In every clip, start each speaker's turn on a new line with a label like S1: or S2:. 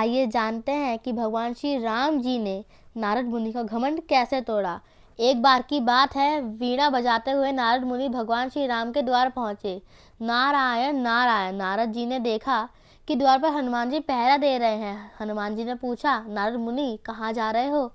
S1: आइए जानते हैं कि भगवान श्री राम जी ने नारद मुनि का घमंड कैसे तोड़ा। एक बार की बात है, वीणा बजाते हुए नारद मुनि भगवान श्री राम के द्वार पहुंचे। नारायण नारायण। नारद जी ने देखा कि द्वार पर हनुमान जी पहरा दे रहे हैं। हनुमान जी ने पूछा, नारद मुनि कहाँ जा रहे हो?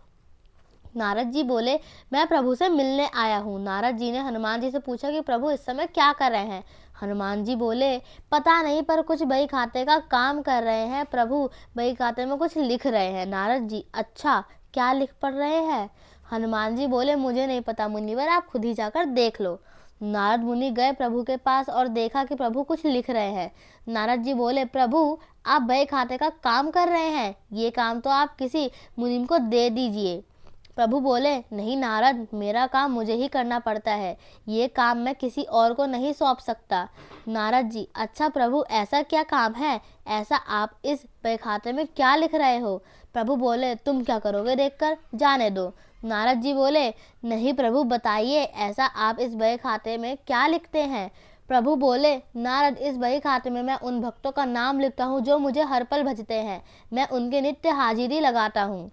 S1: नारद जी बोले, मैं प्रभु से मिलने आया हूँ। नारद जी ने हनुमान जी से पूछा कि प्रभु इस समय क्या कर रहे हैं? हनुमान जी बोले, पता नहीं, पर कुछ बही खाते का काम कर रहे हैं प्रभु। बही खाते में कुछ लिख रहे हैं। नारद जी, अच्छा, क्या लिख पढ़ रहे हैं? हनुमान जी बोले, मुझे नहीं पता मुनिवर, आप खुद ही जाकर देख लो। नारद मुनि गए प्रभु के पास और देखा कि प्रभु कुछ लिख रहे हैं। नारद जी बोले, प्रभु आप बही खाते का काम कर रहे हैं, ये काम तो आप किसी मुनिम को दे दीजिए। प्रभु बोले, नहीं नारद, मेरा काम मुझे ही करना पड़ता है, ये काम मैं किसी और को नहीं सौंप सकता। नारद जी, अच्छा प्रभु, ऐसा क्या काम है? ऐसा आप इस बही खाते में क्या लिख रहे हो? प्रभु बोले, तुम क्या करोगे देखकर, जाने दो। नारद जी बोले, नहीं प्रभु बताइए, ऐसा आप इस बही खाते में क्या लिखते हैं? प्रभु बोले, नारद, इस बही खाते में मैं उन भक्तों का नाम लिखता हूँ जो मुझे हर पल भजते हैं। मैं उनके नित्य हाजिरी लगाता हूँ।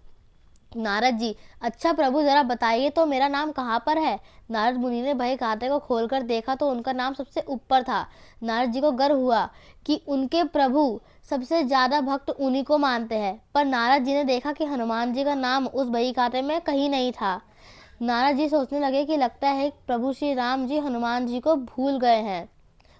S1: नारद जी, अच्छा प्रभु जरा बताइए तो मेरा नाम कहाँ पर है? नारद मुनि ने बही खाते को खोलकर देखा तो उनका नाम सबसे ऊपर था। नारद जी को गर्व हुआ कि उनके प्रभु सबसे ज्यादा भक्त उन्हीं को मानते हैं, पर नारद जी ने देखा कि हनुमान जी का नाम उस बही खाते में कहीं नहीं था। नारद जी सोचने लगे कि लगता है प्रभु श्री राम जी हनुमान जी को भूल गए हैं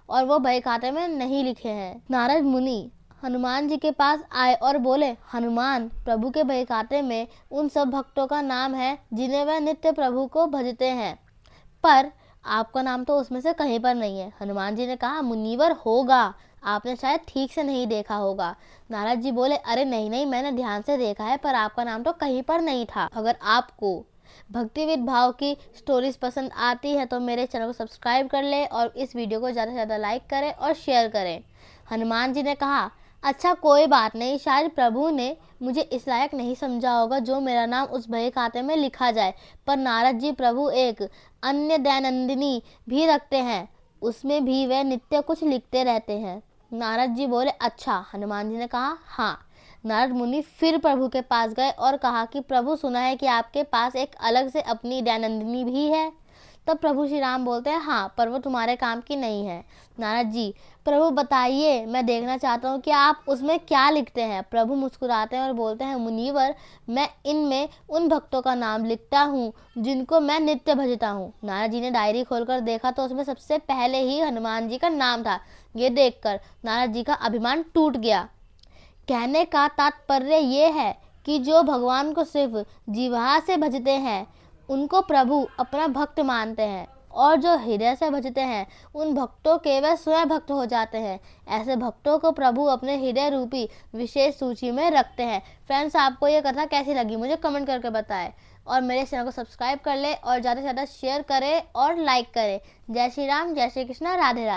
S1: और वो बही खाते में नहीं लिखे हैं। नारद मुनि हनुमान जी के पास आए और बोले, हनुमान, प्रभु के बही खाते में उन सब भक्तों का नाम है जिन्हें वह नित्य प्रभु को भजते हैं, पर आपका नाम तो उसमें से कहीं पर नहीं है। हनुमान जी ने कहा, मुनिवर होगा, आपने शायद ठीक से नहीं देखा होगा। नारद जी बोले, अरे नहीं नहीं, मैंने ध्यान से देखा है, पर आपका नाम तो कहीं पर नहीं था। अगर आपको भक्तिविद भाव की स्टोरीज पसंद आती है तो मेरे चैनल को सब्सक्राइब कर ले और इस वीडियो को ज़्यादा से ज़्यादा लाइक करें और शेयर करें। हनुमान जी ने कहा, अच्छा कोई बात नहीं, शायद प्रभु ने मुझे इस लायक नहीं समझा होगा जो मेरा नाम उस बही खाते में लिखा जाए, पर नारद जी, प्रभु एक अन्य दैनंदिनी भी रखते हैं, उसमें भी वे नित्य कुछ लिखते रहते हैं। नारद जी बोले, अच्छा? हनुमान जी ने कहा, हाँ। नारद मुनि फिर प्रभु के पास गए और कहा कि प्रभु, सुना है कि आपके पास एक अलग से अपनी दैनंदिनी भी है। तब प्रभु श्री राम बोलते हैं, हाँ, पर वो तुम्हारे काम की नहीं है। नारद जी, प्रभु बताइए, मैं देखना चाहता हूँ कि आप उसमें क्या लिखते हैं। प्रभु मुस्कुराते हैं और बोलते हैं, मुनिवर, मैं इनमें उन भक्तों का नाम लिखता हूँ जिनको मैं नित्य भजता हूँ। नारद जी ने डायरी खोलकर देखा तो उसमें सबसे पहले ही हनुमान जी का नाम था। ये देखकर नारद जी का अभिमान टूट गया। कहने का तात्पर्य ये है कि जो भगवान को सिर्फ जीवा से भजते हैं उनको प्रभु अपना भक्त मानते हैं, और जो हृदय से भजते हैं उन भक्तों के वे स्वयं भक्त हो जाते हैं। ऐसे भक्तों को प्रभु अपने हृदय रूपी विशेष सूची में रखते हैं। फ्रेंड्स, आपको ये कथा कैसी लगी मुझे कमेंट करके बताएं और मेरे चैनल को सब्सक्राइब कर ले और ज़्यादा से ज़्यादा शेयर करें और लाइक करें। जय श्री राम, जय श्री कृष्णा, राधे राधे।